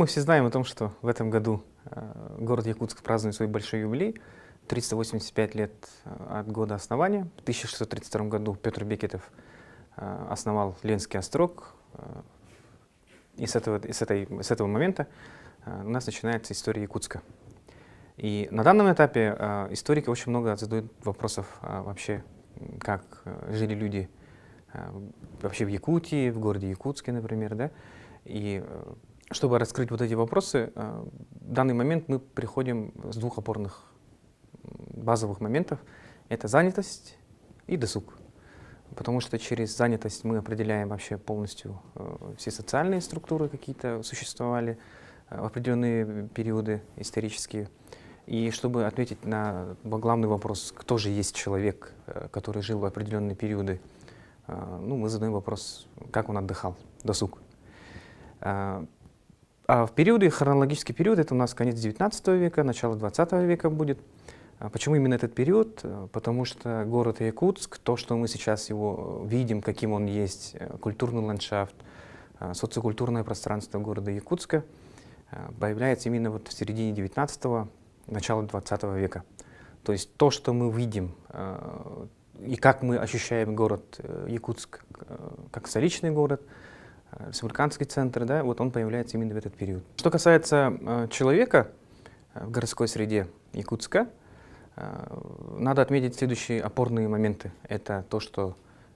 Мы все знаем о том, что в этом году город Якутск празднует свой большой юбилей. 385 лет от года основания. В 1632 году Петр Бекетов основал Ленский острог. И с этого момента у нас начинается история Якутска. И на данном этапе историки очень много задают вопросов вообще, как жили люди вообще в Якутии, в городе Якутске, например, да. И чтобы раскрыть вот эти вопросы, в данный момент мы приходим с двух опорных базовых моментов. Это занятость и досуг. Потому что через занятость мы определяем вообще полностью все социальные структуры, какие-то существовали в определенные периоды исторические. И чтобы ответить на главный вопрос, кто же есть человек, который жил в определенные периоды, мы задаем вопрос, как он отдыхал, досуг. А в периоды, хронологический период, это у нас конец 19 века, начало 20 века будет. Почему именно этот период? Потому что город Якутск, то, что мы сейчас его видим, каким он есть, культурный ландшафт, социокультурное пространство города Якутска, появляется именно вот в середине 19-го, начало 20 века. То есть то, что мы видим и как мы ощущаем город Якутск как столичный город, республиканский центр, да, вот он появляется именно в этот период. Что касается человека в городской среде Якутска, надо отметить следующие опорные моменты. Это то, что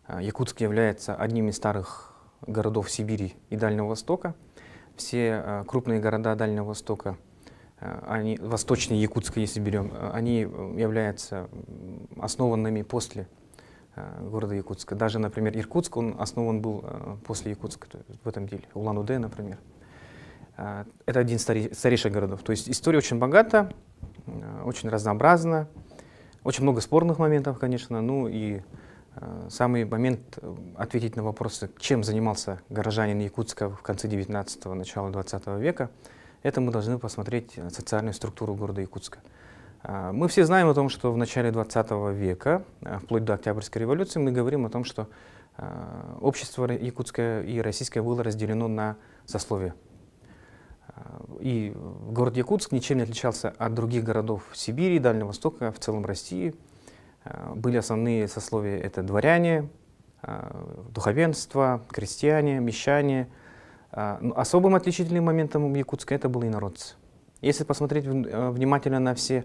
Якутск является одним из старых городов Сибири и Дальнего Востока. Все крупные города Дальнего Востока, они, восточнее Якутска, если берем, они являются основанными после города Якутска. Даже, например, Иркутск, он основан был после Якутска, в этом деле. Улан-Удэ, например. Это один из старейших городов. То есть история очень богата, очень разнообразна, очень много спорных моментов, конечно. Ну и самый момент ответить на вопросы, чем занимался горожанин Якутска в конце 19-го, начало 20 века, это мы должны посмотреть социальную структуру города Якутска. Мы все знаем о том, что в начале 20 века, вплоть до Октябрьской революции, мы говорим о том, что общество якутское и российское было разделено на сословия. И город Якутск ничем не отличался от других городов Сибири, Дальнего Востока, в целом России. Были основные сословия — это дворяне, духовенство, крестьяне, мещане. Особым отличительным моментом Якутска это были инородцы. Если посмотреть внимательно на все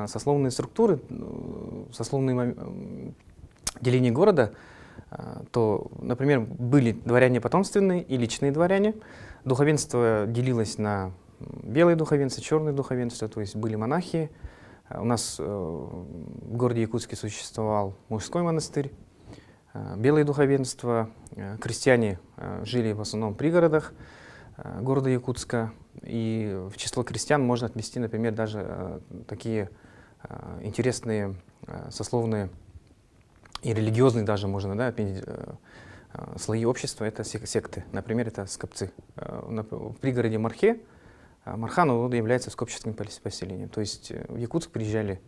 сословные структуры, сословные деления города, то, например, были дворяне потомственные и личные дворяне. Духовенство делилось на белое духовенство, черное духовенство, то есть были монахи. У нас в городе Якутске существовал мужской монастырь, белое духовенство. Крестьяне жили в основном в пригородах города Якутска. И в число крестьян можно отнести, например, даже такие интересные сословные и религиозные даже можно, да, отметить слои общества. Это секты. Например, это скопцы. В пригороде Мархе Мархан является скопческим поселением. То есть в Якутск приезжали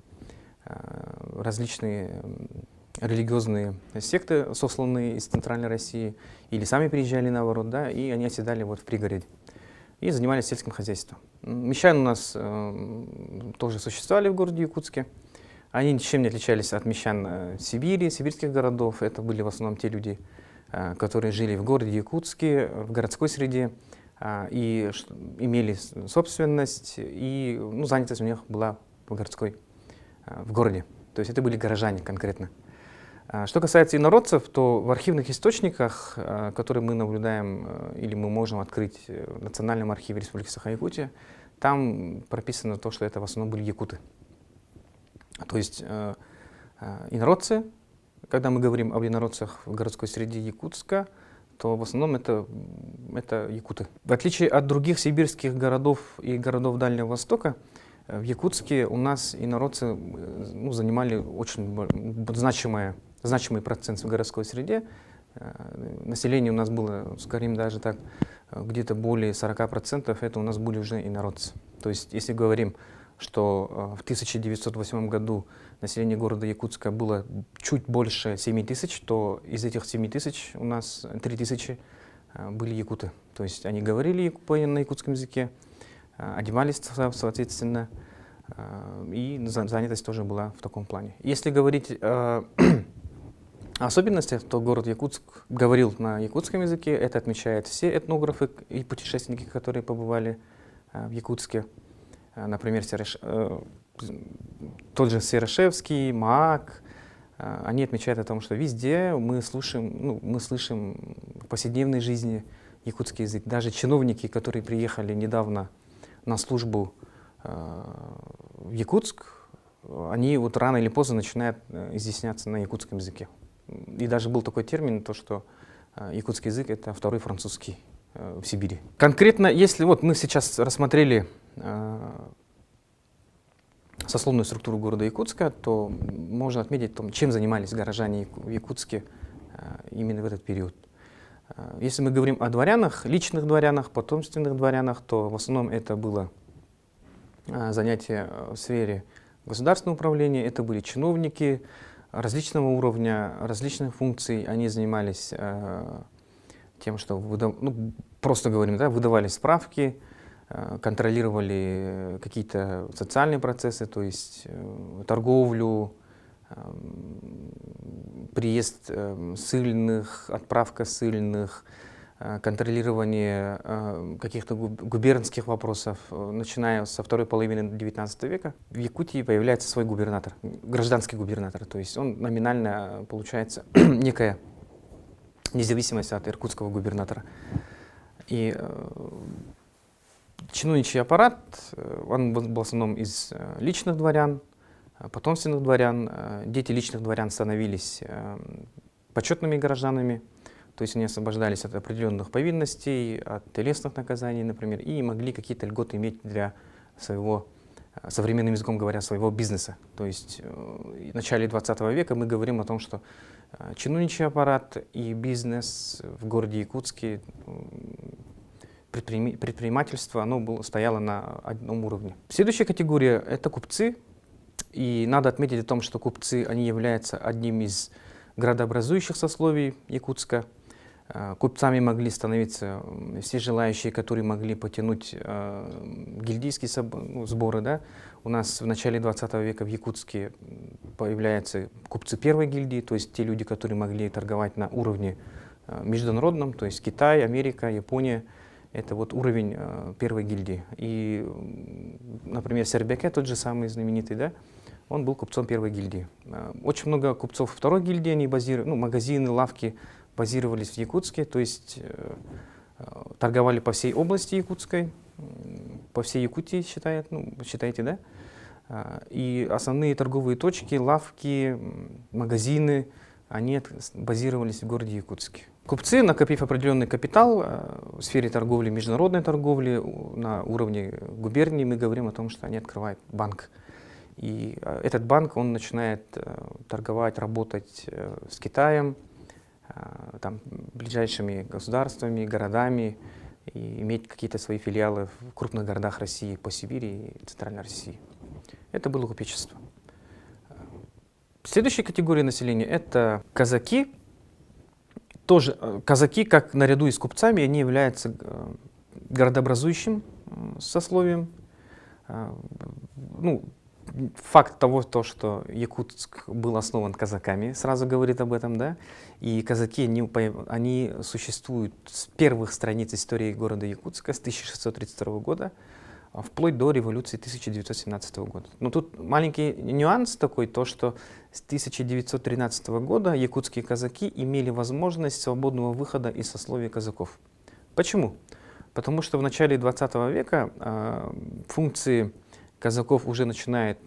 различные религиозные секты, сосланные из Центральной России, или сами приезжали наоборот, да, и они оседали вот в пригороде и занимались сельским хозяйством. Мещане у нас тоже существовали в городе Якутске. Они ничем не отличались от мещан Сибири, сибирских городов. Это были в основном те люди, которые жили в городе Якутске, в городской среде, и имели собственность, и занятость у них была в городе. То есть это были горожане конкретно. Что касается инородцев, то в архивных источниках, которые мы наблюдаем или мы можем открыть в Национальном архиве Республики Саха-Якутия, там прописано то, что это в основном были якуты. То есть инородцы, когда мы говорим об инородцах в городской среде Якутска, то в основном это якуты. В отличие от других сибирских городов и городов Дальнего Востока, в Якутске у нас инородцы занимали очень значимый процент в городской среде. Население у нас было, скажем, даже так, где-то более 40% это у нас были уже инородцы. То есть, если говорим, что в 1908 году население города Якутска было чуть больше 7 тысяч, то из этих 7 тысяч у нас 3 тысячи были якуты. То есть они говорили на якутском языке, одевались соответственно, и занятость тоже была в таком плане. Если говорить о особенностях, то город Якутск говорил на якутском языке, это отмечают все этнографы и путешественники, которые побывали в Якутске. Например, тот же Серошевский, Маак, они отмечают о том, что везде мы слышим в повседневной жизни якутский язык. Даже чиновники, которые приехали недавно на службу в Якутск, они вот рано или поздно начинают изъясняться на якутском языке. И даже был такой термин, то, что якутский язык — это второй французский в Сибири. Конкретно, если вот мы сейчас рассмотрели сословную структуру города Якутска, то можно отметить, чем занимались горожане в Якутске именно в этот период. Если мы говорим о дворянах, личных дворянах, потомственных дворянах, то в основном это было занятия в сфере государственного управления, это были чиновники различного уровня, различных функций. Они занимались тем, что, просто говорим, да, выдавали справки, контролировали какие-то социальные процессы, то есть торговлю, приезд ссыльных, отправка ссыльных, контролирование каких-то губернских вопросов. Начиная со второй половины XIX века в Якутии появляется свой губернатор, гражданский губернатор. То есть он номинально получается некая независимость от иркутского губернатора. И чиновничий аппарат, он был в основном из личных дворян, потомственных дворян. Дети личных дворян становились почетными гражданами. То есть они освобождались от определенных повинностей, от телесных наказаний, например, и могли какие-то льготы иметь для своего, современным языком говоря, своего бизнеса. То есть в начале 20 века мы говорим о том, что чиновничий аппарат и бизнес в городе Якутске, предпринимательство, оно стояло на одном уровне. Следующая категория — это купцы. И надо отметить о том, что купцы, они являются одним из градообразующих сословий Якутска. Купцами могли становиться все желающие, которые могли потянуть гильдийские сборы. Да? У нас в начале 20 века в Якутске появляются купцы первой гильдии, то есть те люди, которые могли торговать на уровне международном, то есть Китай, Америка, Япония. Это вот уровень первой гильдии. И, например, Сербяке, тот же самый знаменитый, да, он был купцом первой гильдии. Очень много купцов второй гильдии, они магазины, лавки базировались в Якутске, то есть торговали по всей области Якутской, по всей Якутии, считаете, да? И основные торговые точки, лавки, магазины, они базировались в городе Якутске. Купцы, накопив определенный капитал в сфере торговли, международной торговли, на уровне губернии, мы говорим о том, что они открывают банк. И этот банк, он начинает торговать, работать с Китаем, там, ближайшими государствами, городами, и иметь какие-то свои филиалы в крупных городах России, по Сибири и Центральной России. Это было купечество. Следующая категория населения — это казаки. Тоже казаки, как наряду с купцами, они являются городообразующим сословием. Факт того, что Якутск был основан казаками, сразу говорит об этом, да. И казаки, они существуют с первых страниц истории города Якутска, с 1632 года, вплоть до революции 1917 года. Но тут маленький нюанс такой, то что с 1913 года якутские казаки имели возможность свободного выхода из сословия казаков. Почему? Потому что в начале 20 века функции казаков уже начинают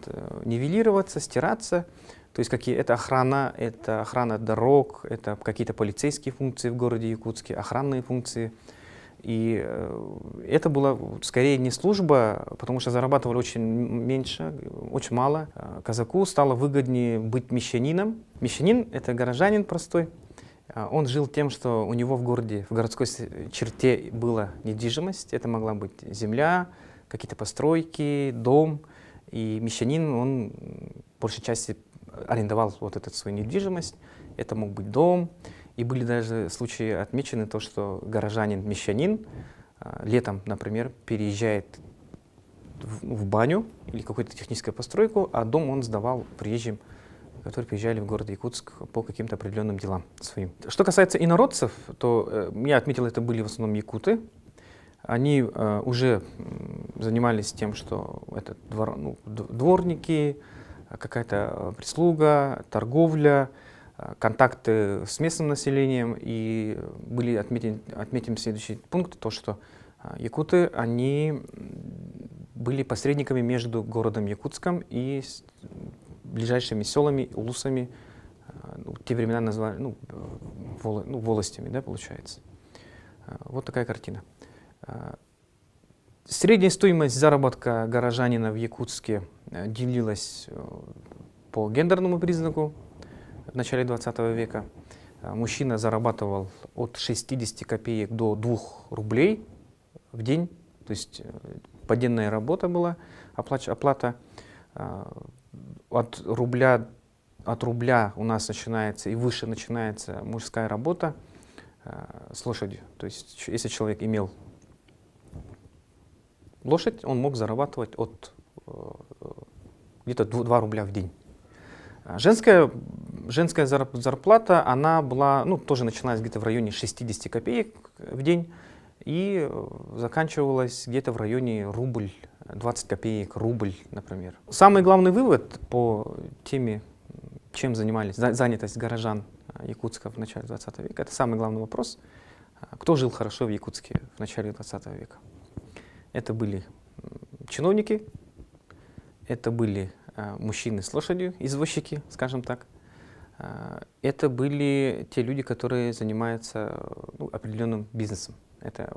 нивелироваться, стираться. То есть это охрана дорог, это какие-то полицейские функции в городе Якутске, охранные функции. И это была скорее не служба, потому что зарабатывали очень мало. Казаку стало выгоднее быть мещанином. Мещанин — это горожанин простой. Он жил тем, что у него в городе, в городской черте была недвижимость. Это могла быть земля, какие-то постройки, дом. И мещанин, он в большей части арендовал вот эту свою недвижимость. Это мог быть дом. И были даже случаи отмечены, то, что горожанин-мещанин летом, например, переезжает в баню или какую-то техническую постройку, а дом он сдавал приезжим, которые приезжали в город Якутск по каким-то определенным делам своим. Что касается инородцев, то я отметил, это были в основном якуты. Они уже занимались тем, что это дворники, какая-то прислуга, торговля, контакты с местным населением. И отметим следующий пункт, то, что якуты, они были посредниками между городом Якутском и ближайшими селами, улусами, в те времена назвали волостями, да, получается. Вот такая картина. Средняя стоимость заработка горожанина в Якутске делилась по гендерному признаку в начале 20 века. Мужчина зарабатывал от 60 копеек до 2 рублей в день, то есть поддельная работа была, оплата. От рубля у нас начинается и выше начинается мужская работа с лошадью. То есть если человек имел лошадь, он мог зарабатывать от где-то 2 рубля в день. Женская зарплата, она была, тоже начиналась где-то в районе 60 копеек в день и заканчивалась где-то в районе рубль, 20 копеек, рубль, например. Самый главный вывод по теме, чем занимались, занятость горожан Якутска в начале 20 века, это самый главный вопрос, кто жил хорошо в Якутске в начале 20 века. Это были чиновники, это были мужчины с лошадью, извозчики, скажем так. Это были те люди, которые занимаются определенным бизнесом. Это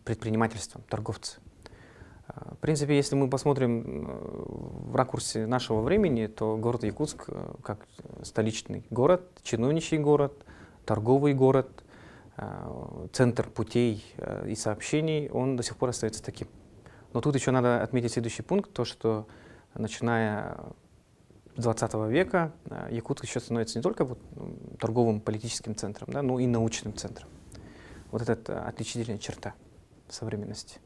предпринимательством, торговцы. В принципе, если мы посмотрим в ракурсе нашего времени, то город Якутск, как столичный город, чиновничий город, торговый город, центр путей и сообщений, он до сих пор остается таким. Но тут еще надо отметить следующий пункт, то что начиная с 20 века Якутск еще становится не только торговым политическим центром, да, но и научным центром. Вот это отличительная черта современности.